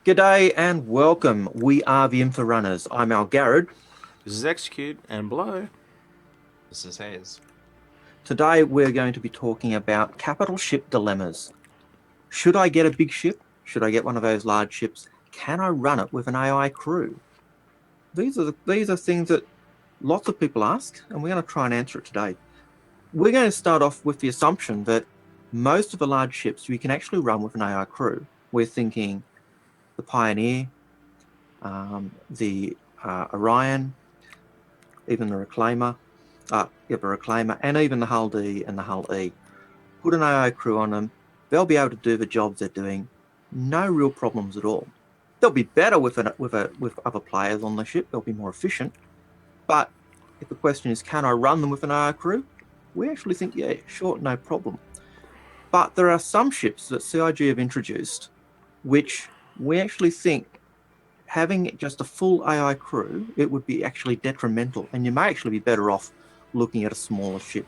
G'day and welcome. We are the Inforunners. I'm Al Garrett. This is Execute and Blow. This is Hayes. Today we're going to be talking about capital ship dilemmas. Should I get a big ship? Should I get one of those large ships? Can I run it with an AI crew? These are things that lots of people ask, and we're going to try and answer it today. We're going to start off with the assumption that most of the large ships you can actually run with an AI crew. We're thinking the Pioneer, the Orion, even the Reclaimer, and even the Hull D and the Hull E. Put an AI crew on them, they'll be able to do the jobs they're doing, no real problems at all. They'll be better with other players on the ship, they'll be more efficient, but if the question is, can I run them with an AI crew? We actually think, yeah, sure, no problem. But there are some ships that CIG have introduced which we actually think having just a full AI crew, it would be actually detrimental, and you may actually be better off looking at a smaller ship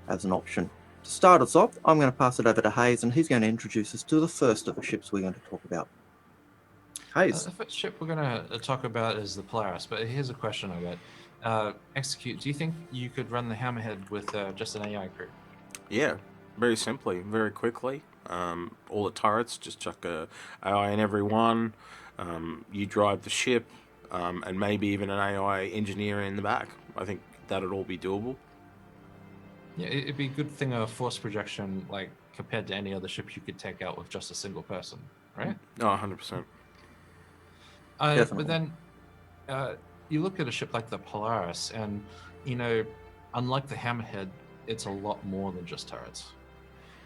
as an option. To start us off, I'm going to pass it over to Hayes, and he's going to introduce us to the first of the ships we're going to talk about. Hayes. The first ship we're going to talk about is the Polaris, but here's a question I got. Execute, do you think you could run the Hammerhead with just an AI crew? Yeah, very simply, very quickly. All the turrets, just chuck a AI in every one. You drive the ship, and maybe even an AI engineer in the back. I think that'd all be doable. Yeah, it'd be a good thing of force projection, like compared to any other ship you could take out with just a single person, right? Oh, 100%. But then you look at a ship like the Polaris, and unlike the Hammerhead, it's a lot more than just turrets.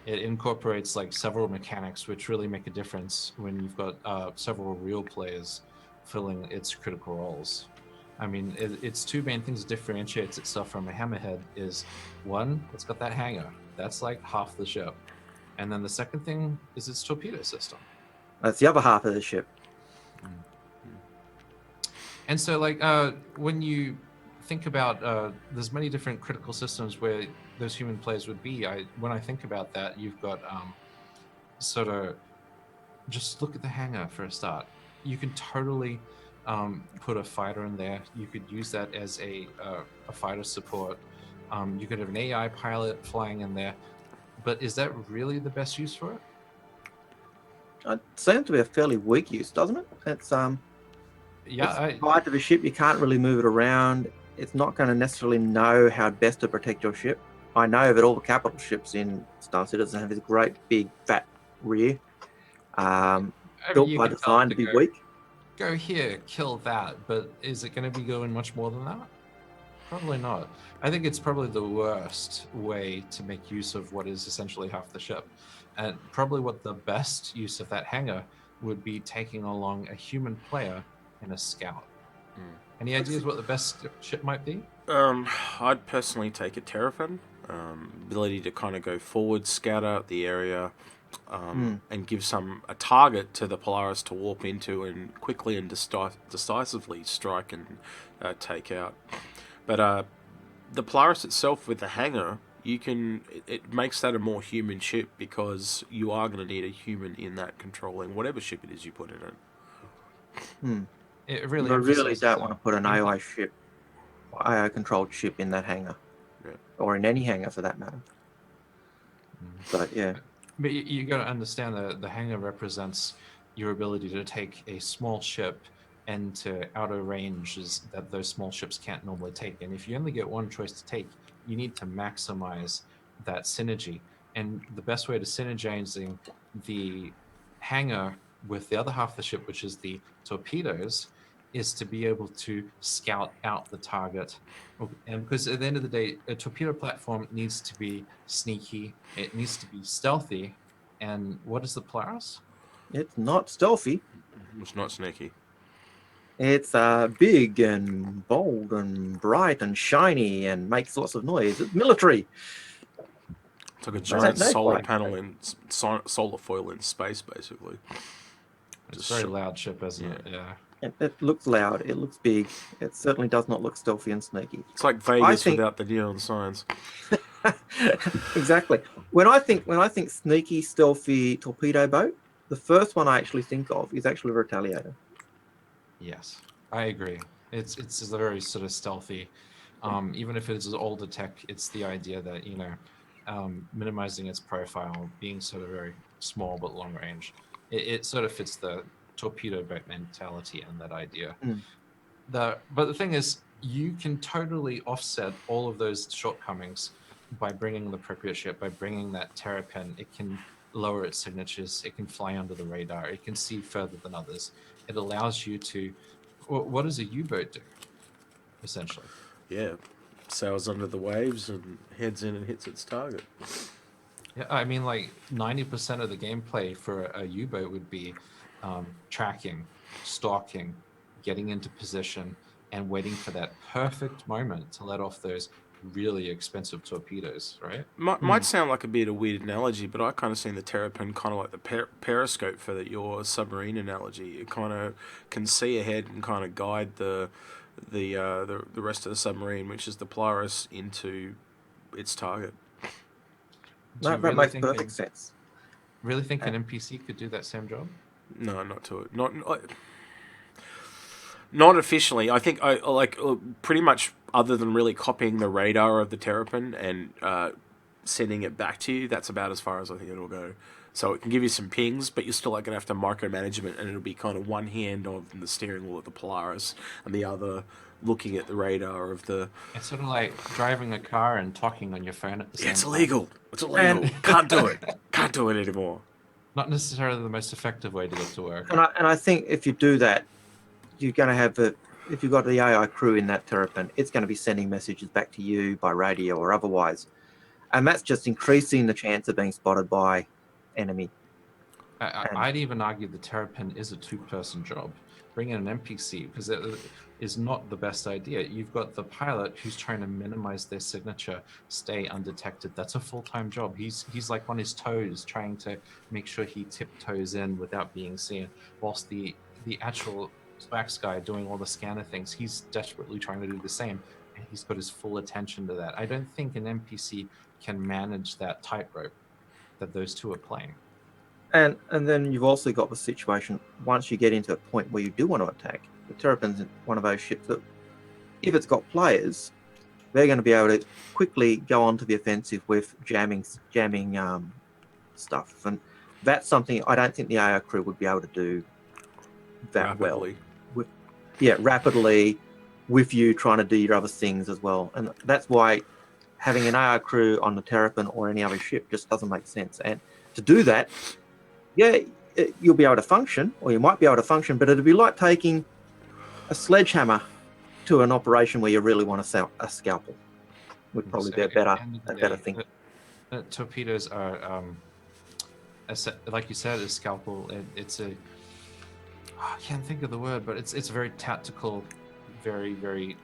It incorporates like several mechanics which really make a difference when you've got several real players filling its critical roles. I mean, its two main things that differentiates itself from a Hammerhead is, one, it's got that hangar. That's like half the ship. And then the second thing is its torpedo system. That's the other half of the ship. And so, like, when you think about, there's many different critical systems where those human players would be. When I think about that, you've got sort of just look at the hangar for a start. You can totally put a fighter in there. You could use that as a fighter support. You could have an AI pilot flying in there. But is that really the best use for it? It seems to be a fairly weak use, doesn't it? It's tied to the ship. You can't really move it around. It's not going to necessarily know how best to protect your ship. I know that all the capital ships in Star Citizen have this great big fat rear, built by design to be weak. Go here, kill that, but is it going to be going much more than that? Probably not. I think it's probably the worst way to make use of what is essentially half the ship. And probably what the best use of that hangar would be taking along a human player and a scout. Any ideas what the best ship might be? I'd personally take a Terrapin. Ability to kind of go forward, scout out the area, and give a target to the Polaris to warp into and quickly and decisively strike and take out. But the Polaris itself with the hangar, it makes that a more human ship because you are going to need a human in that controlling whatever ship it is you put in it. It really don't want to put an AI controlled ship in that hangar, or in any hangar for that matter. But yeah. But you got to understand that the hangar represents your ability to take a small ship into outer ranges that those small ships can't normally take. And if you only get one choice to take, you need to maximize that synergy. And the best way to synergizing the hangar with the other half of the ship, which is the torpedoes, is to be able to scout out the target. And because at the end of the day, a torpedo platform needs to be sneaky, it needs to be stealthy. And what is the Polaris? It's not stealthy. It's not sneaky. It's big and bold and bright and shiny and makes lots of noise. It's military. It's like a giant solar panel in solar foil in space, basically. It's a very loud ship, isn't it? Yeah. It looks loud. It looks big. It certainly does not look stealthy and sneaky. It's like Vegas without the neon signs. Exactly. When I think sneaky, stealthy torpedo boat, the first one I actually think of is actually a retaliator. Yes, I agree. It's very sort of stealthy. Even if it's older tech, it's the idea that minimizing its profile, being sort of very small but long range. It sort of fits the torpedo boat mentality and that idea. Mm. But the thing is, you can totally offset all of those shortcomings by bringing the appropriate ship, by bringing that terrapin. It can lower its signatures, it can fly under the radar, it can see further than others. It allows you to. What does a U-boat do, essentially? Yeah, sails under the waves and heads in and hits its target. Yeah, I mean, like 90% of the gameplay for a U-boat would be tracking, stalking, getting into position, and waiting for that perfect moment to let off those really expensive torpedoes, right? Might sound like a bit of a weird analogy, but I kind of seen the terrapin kind of like the periscope for your submarine analogy. It kind of can see ahead and kind of guide the rest of the submarine, which is the Polaris, into its target. Do you That really makes think perfect sense. really think an NPC could do that same job? No, not to it. Not officially. I think I like pretty much other than really copying the radar of the terrapin and sending it back to you. That's about as far as I think it'll go. So it can give you some pings, but you're still like gonna have to micromanagement, and it'll be kind of one hand on the steering wheel of the Polaris and the other looking at the radar of the. It's sort of like driving a car and talking on your phone at the same time. It's illegal. It's illegal. Can't do it. Can't do it anymore. Not necessarily the most effective way to get to work. And I think if you do that, you're going to have if you've got the AI crew in that terrapin, it's going to be sending messages back to you by radio or otherwise. And that's just increasing the chance of being spotted by enemy. I'd even argue the terrapin is a two-person job. Bring in an NPC, because it is not the best idea. You've got the pilot who's trying to minimize their signature, stay undetected. That's a full-time job. He's like on his toes, trying to make sure he tiptoes in without being seen, whilst the actual Spax guy doing all the scanner things, he's desperately trying to do the same, and he's got his full attention to that. I don't think an NPC can manage that tightrope that those two are playing. And then you've also got the situation, once you get into a point where you do want to attack, the terrapin's one of those ships that, if it's got players, they're going to be able to quickly go onto the offensive with jamming stuff. And that's something I don't think the AI crew would be able to do that Rapidly. well. Rapidly, with you trying to do your other things as well. And that's why having an AI crew on the terrapin or any other ship just doesn't make sense. And to do that, you'll be able to function, or you might be able to function, but it'd be like taking a sledgehammer to an operation where you really want to sell a scalpel. Would probably be a better thing. Torpedoes are, like you said, a scalpel. It's a I can't think of the word, but it's very tactical, very very.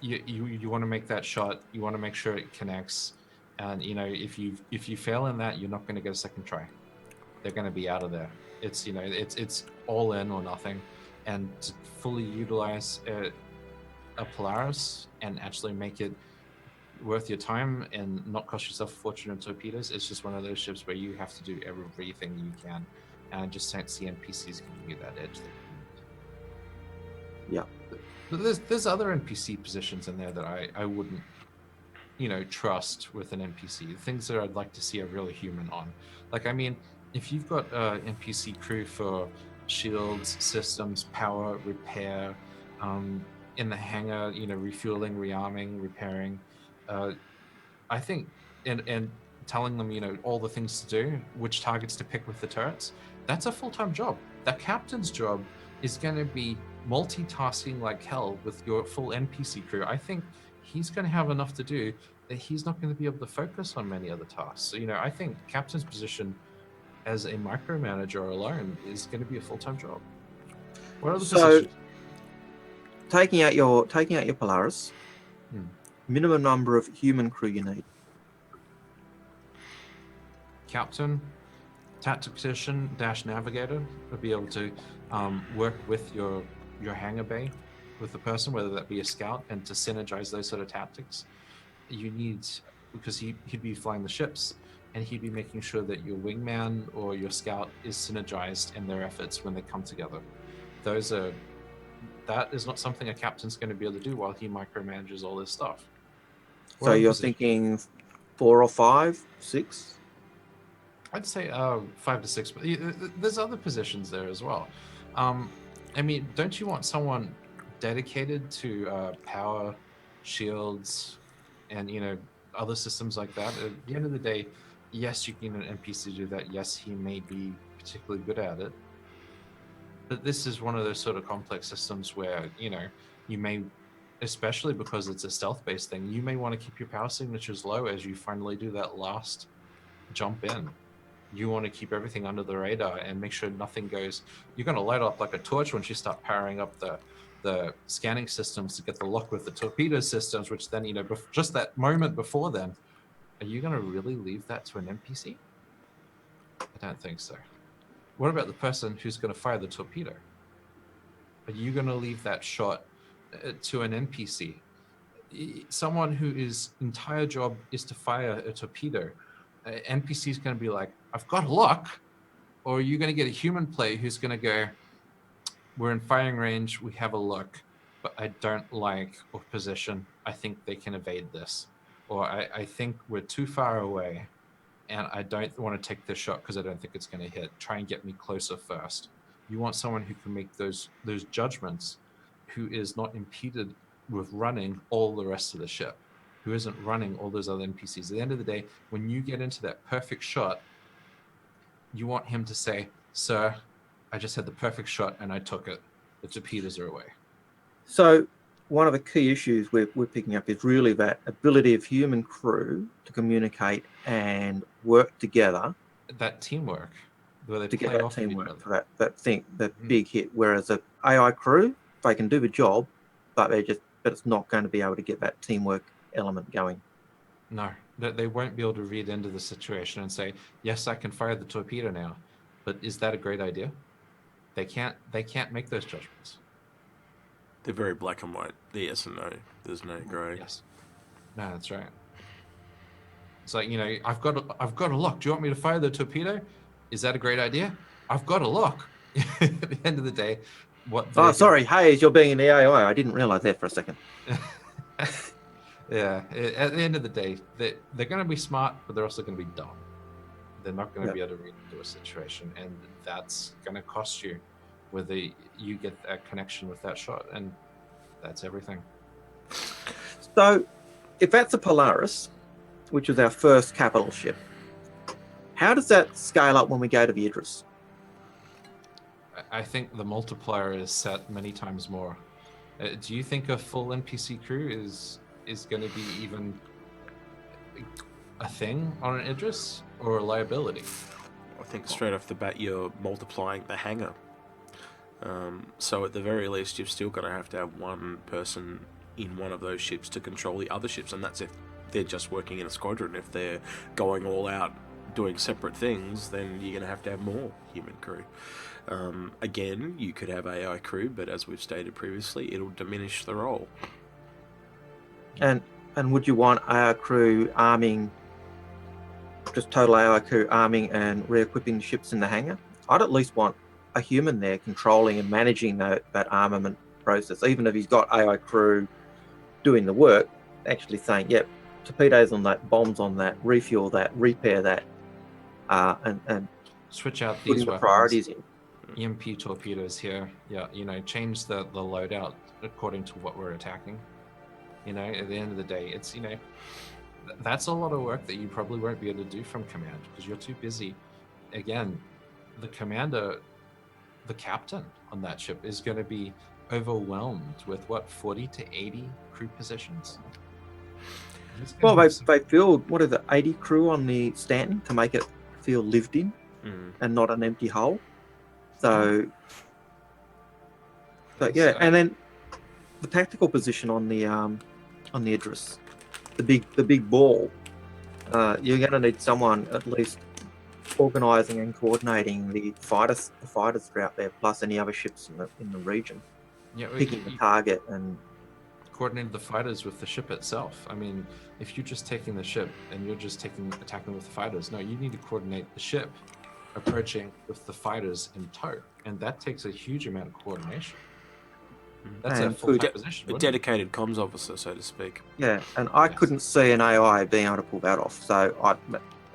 You want to make that shot. You want to make sure it connects, and if you fail in that, you're not going to get a second try. They're going to be out of there. It's it's all in or nothing, and to fully utilize a Polaris and actually make it worth your time and not cost yourself a fortune in torpedoes, it's just one of those ships where you have to do everything you can, and I just don't see NPCs giving you that edge. Yeah. But there's other NPC positions in there that I wouldn't trust with an NPC. Things that I'd like to see a really human on. Like, I mean, if you've got an NPC crew for shields, systems, power, repair, in the hangar, refueling, rearming, repairing, I think, and telling them, all the things to do, which targets to pick with the turrets, that's a full-time job. That captain's job is going to be multitasking like hell with your full NPC crew. I think he's going to have enough to do that he's not going to be able to focus on many other tasks. So, I think captain's position as a micromanager alone is going to be a full-time job. What other positions? Taking out your Polaris, minimum number of human crew you need. Captain, tactician / navigator would be able to work with your hangar bay with the person, whether that be a scout, and to synergize those sort of tactics. You need, because he'd be flying the ships, and he'd be making sure that your wingman or your scout is synergized in their efforts when they come together. That is not something a captain's going to be able to do while he micromanages all this stuff. So you're thinking 4 or 5, 6? I'd say 5 to 6, but there's other positions there as well. I mean, don't you want someone dedicated to power, shields, and other systems like that? At the end of the day, yes, you can get an NPC to do that. Yes, he may be particularly good at it. But this is one of those sort of complex systems where, you may, especially because it's a stealth-based thing, you may want to keep your power signatures low as you finally do that last jump in. You want to keep everything under the radar and make sure nothing goes. You're going to light up like a torch once you start powering up the scanning systems to get the lock with the torpedo systems, which then, just that moment before then, are you going to really leave that to an NPC? I don't think so. What about the person who's going to fire the torpedo? Are you going to leave that shot to an NPC? Someone whose entire job is to fire a torpedo. NPC is going to be like, I've got a lock. Or are you going to get a human player who's going to go, we're in firing range, we have a look, but I don't like our position. I think they can evade this. Or I think we're too far away and I don't want to take this shot because I don't think it's going to hit. Try and get me closer first. You want someone who can make those judgments, who is not impeded with running all the rest of the ship, who isn't running all those other NPCs. At the end of the day, when you get into that perfect shot, you want him to say, sir, I just had the perfect shot and I took it. The torpedoes are away. So one of the key issues we're picking up is really that ability of human crew to communicate and work together. That teamwork, where they to play get that off teamwork for that big hit. Whereas a AI crew, they can do the job, but it's not going to be able to get that teamwork element going. No, they won't be able to read into the situation and say, yes, I can fire the torpedo now, but is that a great idea? They can't make those judgments. They're very black and white. The yes and no. There's no grey. Yes. No, that's right. It's like, I've got a lock. Do you want me to fire the torpedo? Is that a great idea? I've got a lock. At the end of the day, sorry, Hayes, you're being an AI. I didn't realize that for a second. Yeah. At the end of the day, they're going to be smart, but they're also going to be dumb. They're not going to be able to read into a situation, and that's going to cost you whether you get that connection with that shot, and that's everything. So, if that's a Polaris, which is our first capital ship, how does that scale up when we go to the Idris? I think the multiplier is set many times more. Do you think a full NPC crew is going to be even a thing on an Idris or a liability? I think straight off the bat you're multiplying the hangar. So at the very least you've still got to have one person in one of those ships to control the other ships, and that's if they're just working in a squadron. If they're going all out doing separate things, then you're going to have more human crew. Again, you could have AI crew, but as we've stated previously, it'll diminish the role. And would you want AI crew arming, just total AI crew arming and re-equipping the ships in the hangar? I'd at least want a human there controlling and managing that armament process, even if he's got AI crew doing the work, actually saying, yep, torpedoes on that, bombs on that, refuel that, repair that, and switch out these weapons. Priorities in. EMP torpedoes here. Yeah, change the loadout according to what we're attacking. At the end of the day, it's, that's a lot of work that you probably won't be able to do from command because you're too busy. Again, the commander, the captain on that ship is going to be overwhelmed with 40 to 80 crew positions. Well, they filled 80 crew on the Stanton to make it feel lived in and not an empty hull. So, but yeah, and then the tactical position on the Idris, the big ball. You're going to need someone at least organising and coordinating the fighters that are out there, plus any other ships in the region. Yeah, picking the target and coordinated the fighters with the ship itself. I mean, if you're just taking the ship and you're just attacking with the fighters, no, you need to coordinate the ship approaching with the fighters in tow, and that takes a huge amount of coordination. That's a And full-time position. A wouldn't it? dedicated comms officer, so to speak. Yeah, and I Yes. couldn't see an AI being able to pull that off. So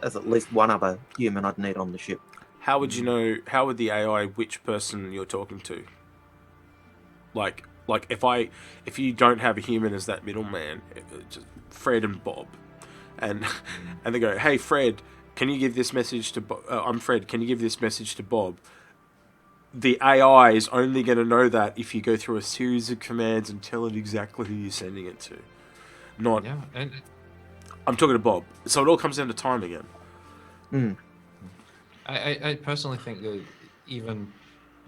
there's at least one other human I'd need on the ship. How would you know? How would the AI which person you're talking to? Like if you don't have a human as that middleman, just Fred and Bob, and they go, hey Fred, can you give this message to Bob? I'm Fred. Can you give this message to Bob? The AI is only going to know that if you go through a series of commands and tell it exactly who you're sending it to. Not. Yeah, and I'm talking to Bob. So it all comes down to time again. Mm. I personally think that even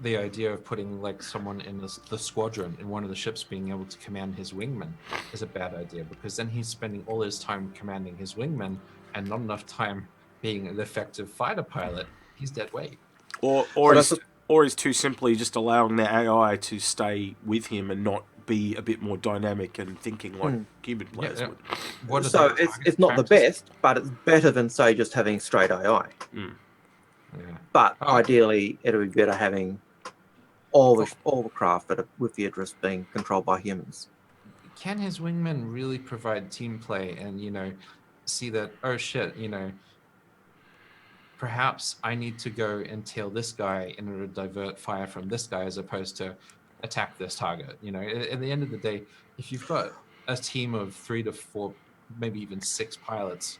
the idea of putting like someone in the squadron in one of the ships being able to command his wingman is a bad idea, because then he's spending all his time commanding his wingman and not enough time being an effective fighter pilot. He's dead weight. Or is too simply just allowing the AI to stay with him and not be a bit more dynamic and thinking like human players would. So it's not the best, but it's better than, say, just having straight AI. Mm. Yeah. But ideally, it would be better having all the craft with the address being controlled by humans. Can his wingman really provide team play and, see that, oh shit, perhaps I need to go and tail this guy in order to divert fire from this guy as opposed to attack this target? At the end of the day, if you've got a team of 3 to 4, maybe even 6 pilots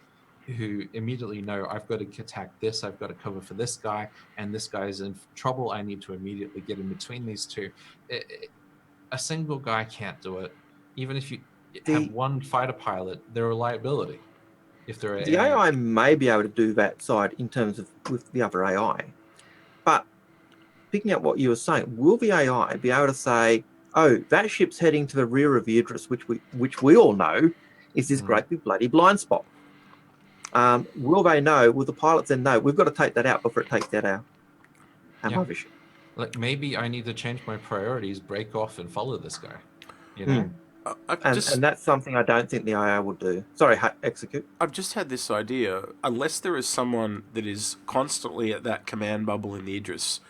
who immediately know, I've got to attack this, I've got to cover for this guy, and this guy's in trouble, I need to immediately get in between these two. A single guy can't do it. Even if you have one fighter pilot, they're a liability. If they're the AI may be able to do that side in terms of with the other AI, but picking up what you were saying, will the AI be able to say, "Oh, that ship's heading to the rear of the address, which we all know is this great big bloody blind spot"? Will they know? Will the pilots then know? We've got to take that out before it takes out our mothership. Like maybe I need to change my priorities, break off, and follow this guy. And that's something I don't think the AI will do. Sorry, execute. I've just had this idea. Unless there is someone that is constantly at that command bubble in the Idris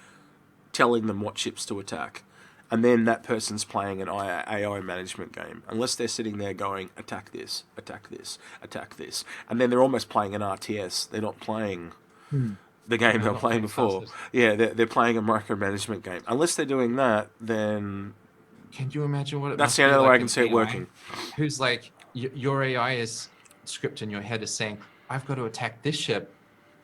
telling them what ships to attack, and then that person's playing an AI management game, unless they're sitting there going, attack this, attack this, attack this, and then they're almost playing an RTS. They're not playing the game they were playing before. Yeah, they're playing a micromanagement game. Unless they're doing that, then... Can you imagine what it That's must the be only way like I can see it working. Who's like, your AI is script in your head is saying, I've got to attack this ship.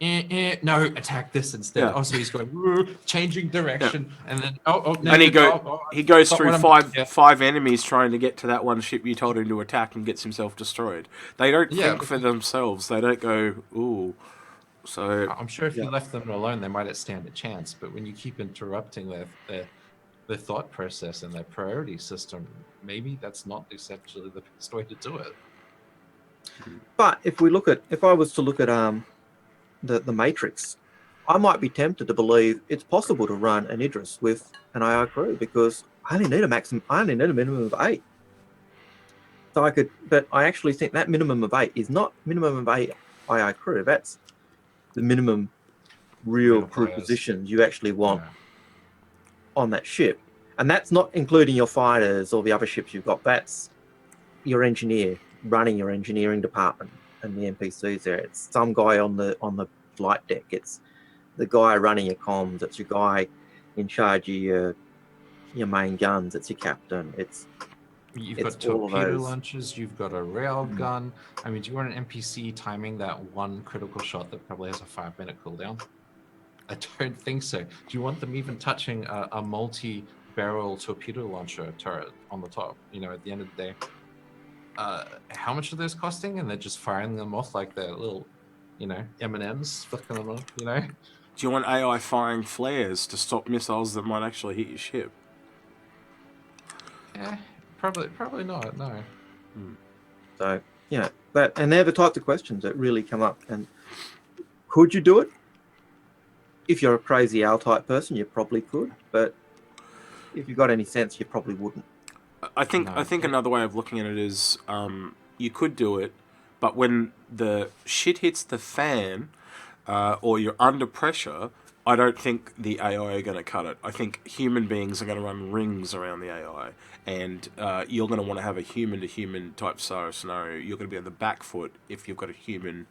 No, attack this instead. Yeah. Oh, so he's going, changing direction. Yeah. And then, and he goes through five enemies trying to get to that one ship you told him to attack and gets himself destroyed. They don't think for themselves. They don't go, ooh. So I'm sure if you left them alone, they might stand a chance. But when you keep interrupting their thought process and their priority system, maybe that's not essentially the best way to do it. But if I was to look at the Matrix, I might be tempted to believe it's possible to run an Idris with an AI crew, because I only need a minimum of 8. So but I actually think that minimum of 8 is not minimum of 8 AI crew. That's the minimum real crew positions you actually want on that ship. And that's not including your fighters or the other ships you've got. That's your engineer running your engineering department and the NPCs there. It's some guy on the flight deck. It's the guy running your comms. It's your guy in charge of your main guns. It's your captain. You've got torpedo launchers. You've got a rail gun. I mean, do you want an NPC timing that one critical shot that probably has a 5-minute cooldown? I don't think so. Do you want them even touching a multi-barrel torpedo launcher turret on the top? At the end of the day, how much are those costing? And they're just firing them off like they're little, M&Ms, flicking them off, Do you want AI firing flares to stop missiles that might actually hit your ship? Yeah, probably not, no. So, and they're the types of questions that really come up. And could you do it? If you're a crazy owl type person, you probably could, but if you've got any sense, you probably wouldn't. I think No, I think another way of looking at it is you could do it, but when the shit hits the fan or you're under pressure, I don't think the AI are going to cut it. I think human beings are going to run rings around the AI, and you're going to want to have a human-to-human type scenario. You're going to be on the back foot if you've got a human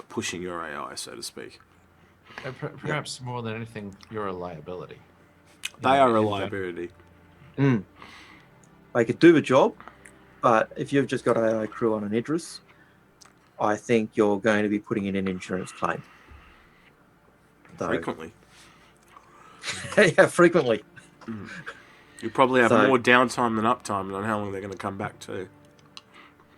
pushing your AI, so to speak. Perhaps more than anything, you're a liability. They are a liability. They could do the job, but if you've just got AI crew on an Idris, I think you're going to be putting in an insurance claim. So, Frequently. yeah, frequently. You probably have So- more downtime than uptime on how long they're going to come back to.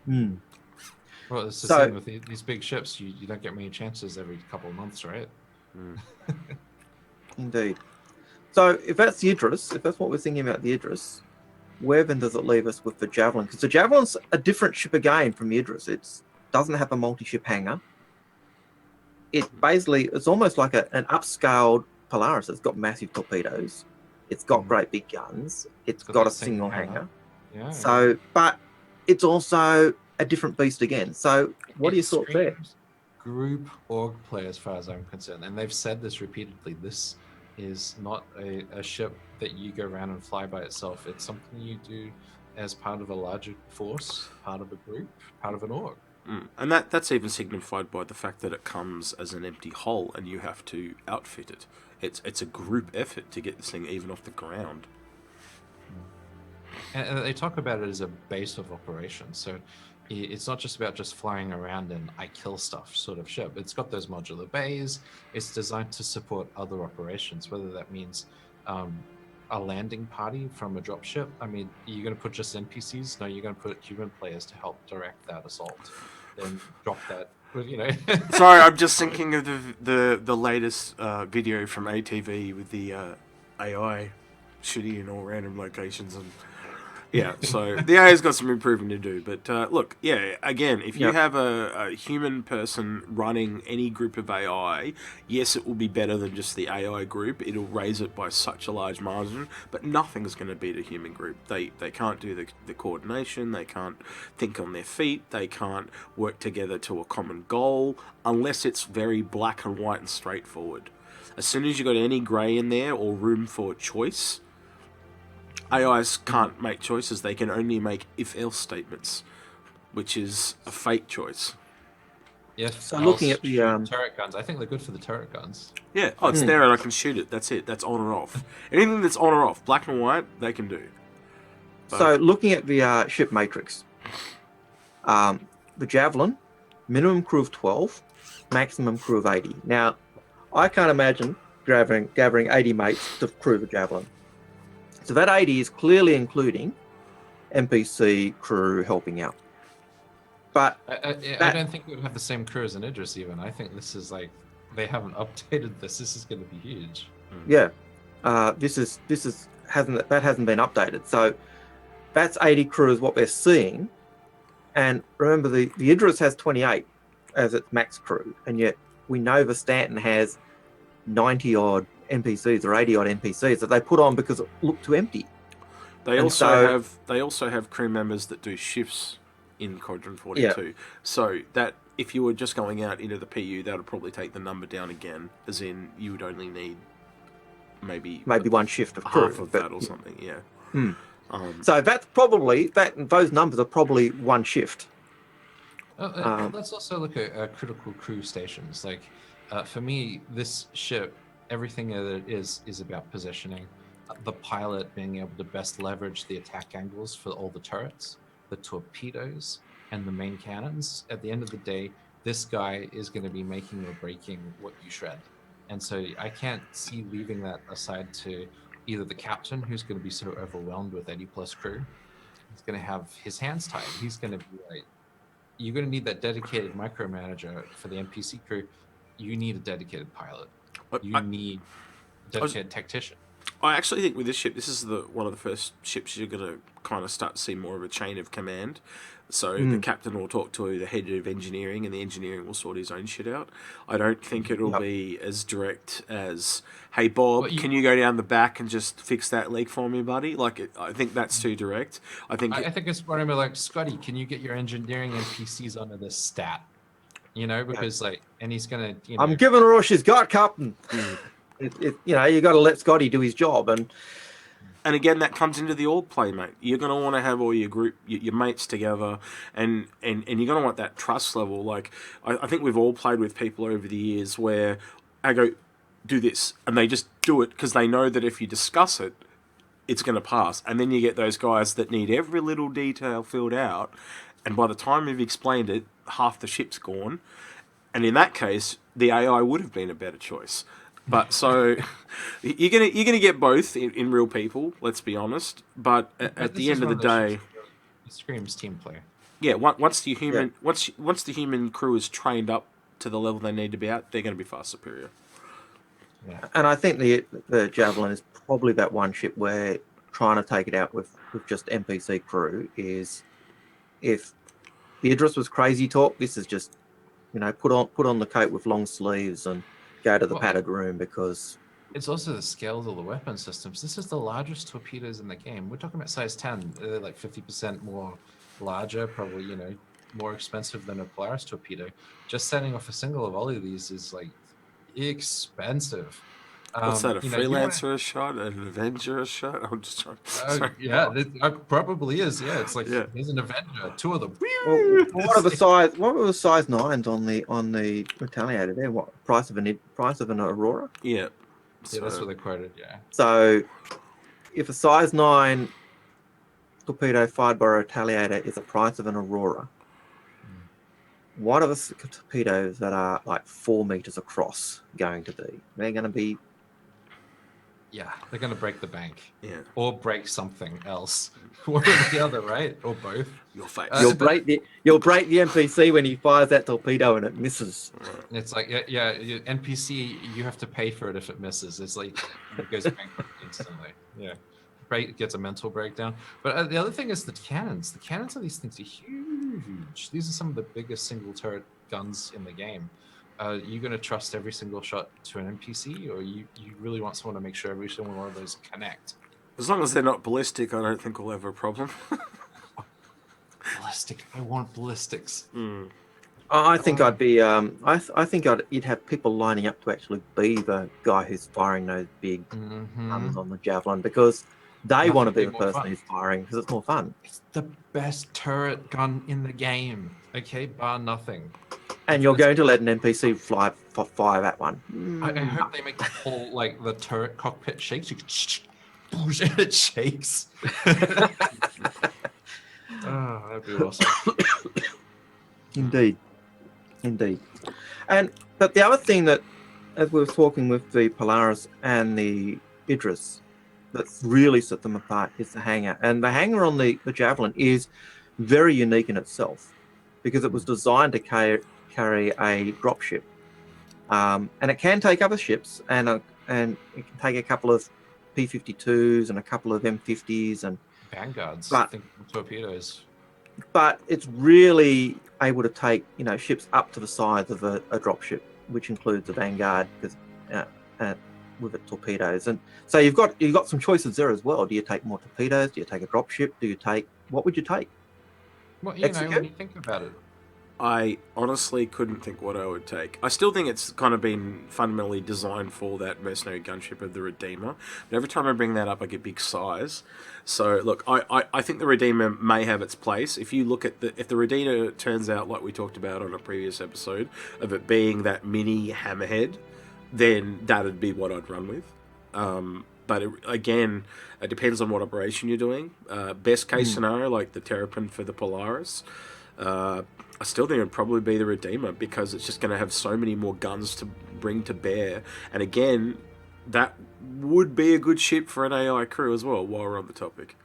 Well, it's the So- same with these big ships. You don't get many chances every couple of months, right? Indeed. So if that's the Idris, if that's what we're thinking about the Idris, where then does it leave us with the Javelin? Because the Javelin's a different ship again from the Idris. It doesn't have a multi-ship hangar. It's almost like an upscaled Polaris. It's got massive torpedoes. It's got great big guns. It's got a that same single hangar. hangar. Yeah. So, but it's also a different beast again. So what are your It thoughts there? screams Group org play, as far as I'm concerned, and they've said this repeatedly. This is not a ship that you go around and fly by itself. It's something you do as part of a larger force, part of a group, part of an org. And that's even signified by the fact that it comes as an empty hull and you have to outfit it. It's a group effort to get this thing even off the ground. And they talk about it as a base of operations. So it's not just about just flying around and I kill stuff sort of ship. It's got those modular bays. It's designed to support other operations, whether that means a landing party from a dropship. I mean, you're going to put just NPCs? No, you're going to put human players to help direct that assault. Then drop that, you know. Sorry, I'm just thinking of the latest video from ATV with the AI shooting in all random locations and yeah, so the AI's got some improving to do. But look, yeah, again, if you have a human person running any group of AI, yes, it will be better than just the AI group. It'll raise it by such a large margin, but nothing's going to beat a human group. They can't do the coordination. They can't think on their feet. They can't work together to a common goal unless it's very black and white and straightforward. As soon as you got any grey in there or room for choice, AIs can't make choices. They can only make if-else statements, which is a fake choice. If So looking at the, shoot turret guns, I think they're good for the turret guns. Yeah, it's there and I can shoot it. That's it. That's on or off. Anything that's on or off, black and white, they can do. So looking at the ship matrix, the Javelin, minimum crew of 12, maximum crew of 80. Now, I can't imagine gathering 80 mates to crew the Javelin. So that 80 is clearly including NPC crew helping out. But I don't think it would have the same crew as an Idris even. I think this is like, they haven't updated this. This is going to be huge. yeah, this hasn't been updated. So that's 80 crew is what they're seeing. And remember, the Idris has 28 as its max crew, and yet we know the Stanton has 90 odd NPCs or 80 odd NPCs that they put on because it looked too empty. They And also have crew members that do shifts in Quadrant 42. Yeah. So that if you were just going out into the PU, that would probably take the number down again, as in you would only need maybe one shift of crew. half of that or something. Yeah. So that's probably those numbers are probably one shift. Let's also look at critical crew stations. Like, for me, this ship, everything that it is about positioning. The pilot being able to best leverage the attack angles for all the turrets, the torpedoes, and the main cannons. At the end of the day, this guy is going to be making or breaking what you shred. And so I can't see leaving that aside to either the captain, who's going to be so overwhelmed with 80 plus crew. He's going to have his hands tied. He's going to be like, you're going to need that dedicated micromanager for the NPC crew. You need a dedicated pilot. You need a dedicated tactician. I actually think with this ship, this is one of the first ships you're going to kind of start to see more of a chain of command. So the captain will talk to the head of engineering, and the engineering will sort his own shit out. I don't think it'll be as direct as, "Hey Bob, can you go down the back and just fix that leak for me, buddy?" I think that's too direct. I think it's going to be like, "Scotty, can you get your engineering NPCs onto this stat?" Because and he's going to, I'm giving her all she's got, Captain. You got to let Scotty do his job, and again, that comes into the org play, mate. You're going to want to have all your group, your mates together, and you're going to want that trust level. Like, I think we've all played with people over the years where I go, "Do this," and they just do it because they know that if you discuss it, it's going to pass. And then you get those guys that need every little detail filled out, and by the time you've explained it, half the ship's gone. And in that case, the AI would have been a better choice. But so you're gonna get both in real people. Let's be honest. But at the end of the day, it screams team play. Yeah, once the human crew is trained up to the level they need to be at, they're going to be far superior. Yeah. And I think the Javelin is probably that one ship where trying to take it out with just NPC crew is, if the Idris was crazy talk, this is just put on the coat with long sleeves and go to the padded room, because it's also the scales of the weapon systems. This is the largest torpedoes in the game. We're talking about size 10. They're like 50% more larger, probably, more expensive than a Polaris torpedo. Just setting off a single volley of these is like expensive. What's that, a freelancer shot, an Avenger shot? I'm just trying. Yeah, it probably is. Yeah, it's like there's an Avenger, two of them. Well, what were the size 9s on the Retaliator there? What price of an Aurora? Yeah. Yeah, that's what they quoted. Yeah. So, if a size 9 torpedo fired by a Retaliator is the price of an Aurora, what are the torpedoes that are like 4 meters across going to be? They're going to be. Yeah, they're going to break the bank. Yeah. Or break something else. One or the other, right? Or both. Your face. You'll break the NPC when he fires that torpedo and it misses. It's like, NPC, you have to pay for it if it misses. It's like, it goes bankrupt instantly. Yeah. Gets a mental breakdown. But the other thing is the cannons. The cannons of these things are huge. These are some of the biggest single turret guns in the game. Are you going to trust every single shot to an NPC, or you really want someone to make sure every single one of those connect? As long as they're not ballistic, I don't think we'll have a problem. Ballistic. I want ballistics. I think I'd be. You'd have people lining up to actually be the guy who's firing those big guns on the Javelin, because they want to be the person who's firing, because it's more fun. It's the best turret gun in the game. Okay, bar nothing. And you're going to let an NPC fire that one. I hope they make the whole, like, the turret cockpit shakes. You can and it shakes. Oh, that'd be awesome. Indeed. But the other thing that, as we were talking with the Polaris and the Idris, that really set them apart is the hangar. And the hangar on the Javelin is very unique in itself, because it was designed to carry a dropship, and it can take other ships, and it can take a couple of P-52s and a couple of M50s and Vanguards. I think torpedoes. But it's really able to take ships up to the size of a dropship, which includes a Vanguard, because with it torpedoes. And so you've got some choices there as well. Do you take more torpedoes? Do you take a dropship? What would you take? Well, when you think about it, I honestly couldn't think what I would take. I still think it's kind of been fundamentally designed for that mercenary gunship of the Redeemer. But every time I bring that up, I get big sighs. So, look, I think the Redeemer may have its place. If you look at if the Redeemer turns out, like we talked about on a previous episode, of it being that mini hammerhead, then that'd be what I'd run with. But again, it depends on what operation you're doing. Best case scenario, like the Terrapin for the Polaris, I still think it'd probably be the Redeemer, because it's just going to have so many more guns to bring to bear. And again, that would be a good ship for an AI crew as well, while we're on the topic.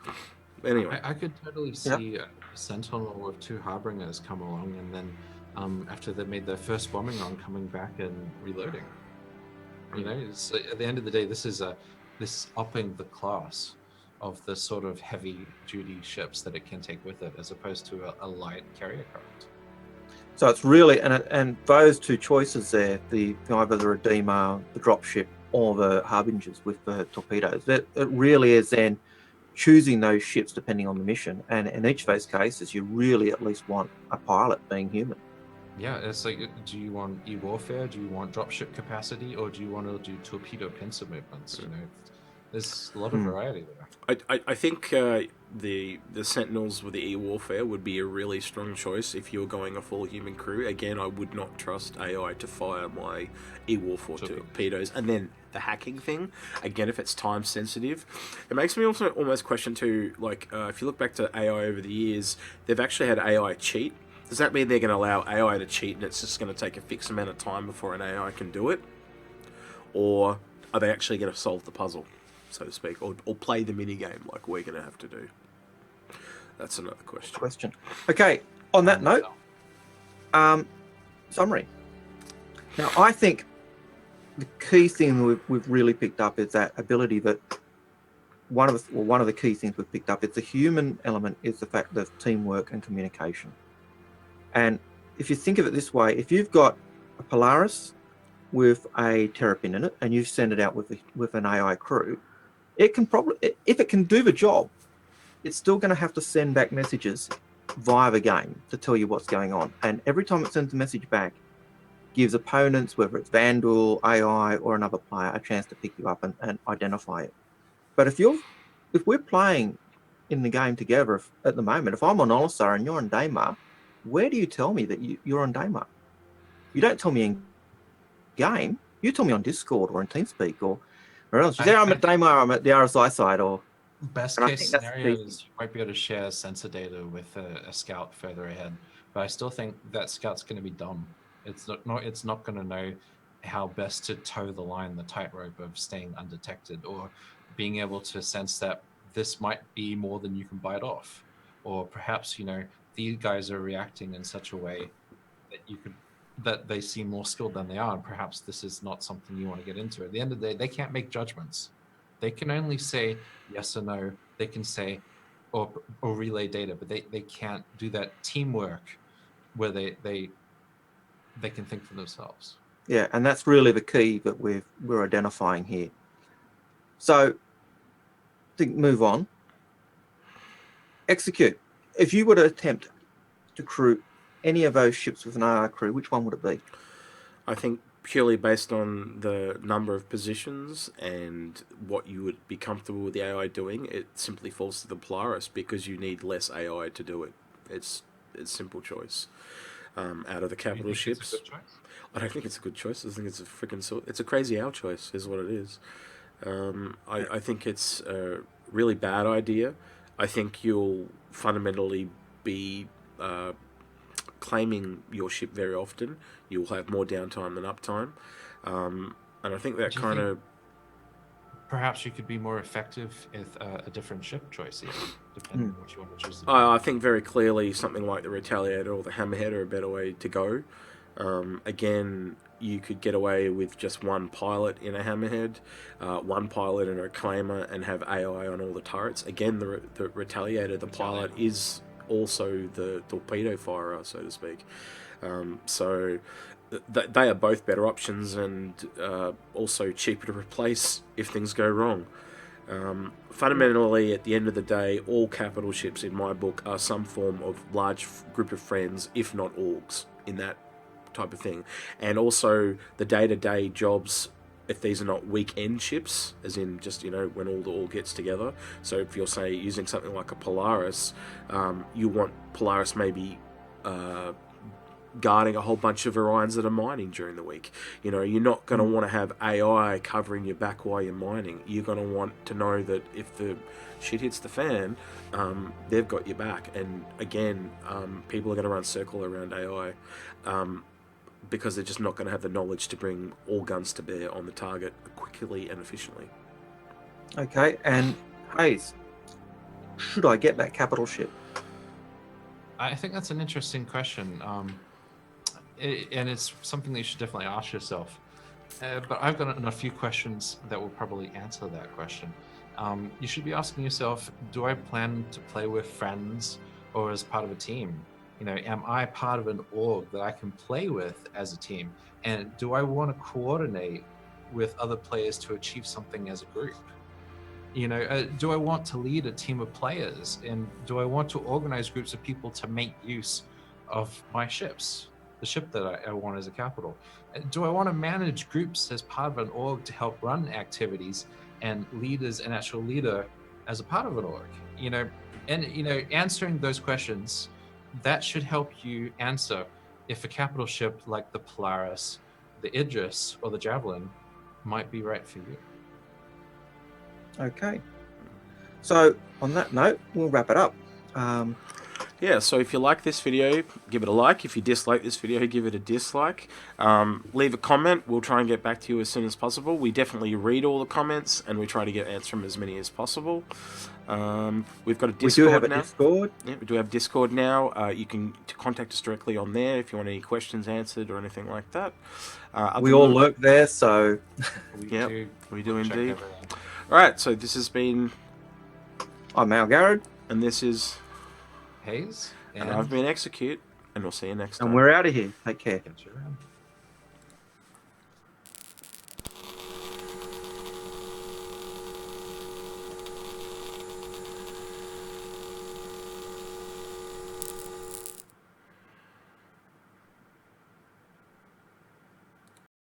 Anyway. I could totally see a Sentinel with 2 Harbingers come along, and then after they made their first bombing run, coming back and reloading. At the end of the day, this is this upping the class of the sort of heavy duty ships that it can take with it, as opposed to a light carrier craft. So it's really, and those two choices there, either the Redeemer, the dropship, or the Harbingers with the torpedoes, it really is then choosing those ships depending on the mission. And in each of those cases, you really at least want a pilot being human. Yeah, it's like, do you want e-warfare? Do you want dropship capacity? Or do you want to do torpedo pincer movements? You know, there's a lot of variety there. I think the Sentinels with the e-warfare would be a really strong choice if you were going a full human crew. Again, I would not trust AI to fire my e-warfare torpedoes. And then the hacking thing, again, if it's time sensitive, it makes me also almost question too, like if you look back to AI over the years, they've actually had AI cheat. Does that mean they're going to allow AI to cheat and it's just going to take a fixed amount of time before an AI can do it? Or are they actually going to solve the puzzle, so to speak, or play the mini game like we're going to have to do? That's another question. Okay, on that note, summary. Now, I think the key thing we've really picked up is that ability that one of the key things we've picked up is the human element, is the fact of teamwork and communication. And if you think of it this way, if you've got a Polaris with a Terrapin in it and you send it out with an AI crew, it can probably, if it can do the job, it's still going to have to send back messages via the game to tell you what's going on. And every time it sends a message back, gives opponents, whether it's Vandal, AI, or another player, a chance to pick you up and identify it. But if we're playing in the game together at the moment, if I'm on Olisar and you're on Daymar, where do you tell me that you're on Daymar? You don't tell me in game. You tell me on Discord or in TeamSpeak or else. You say, I'm at Daymar, I'm at the RSI side. Or best case scenario is you might be able to share sensor data with a scout further ahead. But I still think that scout's going to be dumb. It's not going to know how best to toe the line, the tightrope of staying undetected, or being able to sense that this might be more than you can bite off, or perhaps these guys are reacting in such a way that they seem more skilled than they are, and perhaps this is not something you want to get into. At the end of the day, they can't make judgments. They can only say yes or no. They can say or relay data, but they can't do that teamwork where they can think for themselves. Yeah, and that's really the key that we're identifying here. So to move on, execute. If you were to attempt to crew any of those ships with an AI crew, which one would it be? I think purely based on the number of positions and what you would be comfortable with the AI doing, it simply falls to the Polaris because you need less AI to do it. It's a simple choice. Out of the capital ships, I don't think it's a good choice. I think it's it's a crazy owl choice, is what it is. I think it's a really bad idea. I think you'll fundamentally be claiming your ship very often. You'll have more downtime than uptime, and I think that kind of. Perhaps you could be more effective with a different ship choice here, depending on what you want to choose. I think very clearly something like the Retaliator or the Hammerhead are a better way to go. Again, you could get away with just one pilot in a Hammerhead, one pilot in a Reclaimer, and have AI on all the turrets. Again, the Retaliator, the pilot, is also the torpedo firer, so to speak. So they are both better options and also cheaper to replace if things go wrong. Fundamentally, at the end of the day, all capital ships in my book are some form of large group of friends, if not orgs, in that type of thing. And also the day-to-day jobs, if these are not weekend ships, as in just, when all gets together. So if you're, say, using something like a Polaris, you want Polaris maybe guarding a whole bunch of Orions that are mining during the week. You're not going to want to have AI covering your back while you're mining. You're going to want to know that if the shit hits the fan, they've got your back. And again, people are going to run circle around AI because they're just not going to have the knowledge to bring all guns to bear on the target quickly and efficiently. Okay, and Hayes, should I get that capital ship? I think that's an interesting question. And it's something that you should definitely ask yourself. But I've got a few questions that will probably answer that question. You should be asking yourself, do I plan to play with friends or as part of a team? Am I part of an org that I can play with as a team? And do I want to coordinate with other players to achieve something as a group? Do I want to lead a team of players? And do I want to organize groups of people to make use of my ships, the ship that I want as a capital? Do I want to manage groups as part of an org to help run activities and lead as an actual leader as a part of an org? Answering those questions, that should help you answer if a capital ship like the Polaris, the Idris, or the Javelin might be right for you. Okay. So on that note, we'll wrap it up. Yeah, so if you like this video, give it a like. If you dislike this video, give it a dislike. Leave a comment. We'll try and get back to you as soon as possible. We definitely read all the comments, and we try to get answers from as many as possible. We've got a Discord we do have a now. Discord. Yeah, we do have Discord now. You can contact us directly on there if you want any questions answered or anything like that. We all lurk there, so... we do indeed. Alright, so this has been... I'm Al Garrett. And this is... Hayes. And I've been Execute, and we'll see you next time. And we're out of here. Take care. Catch you around.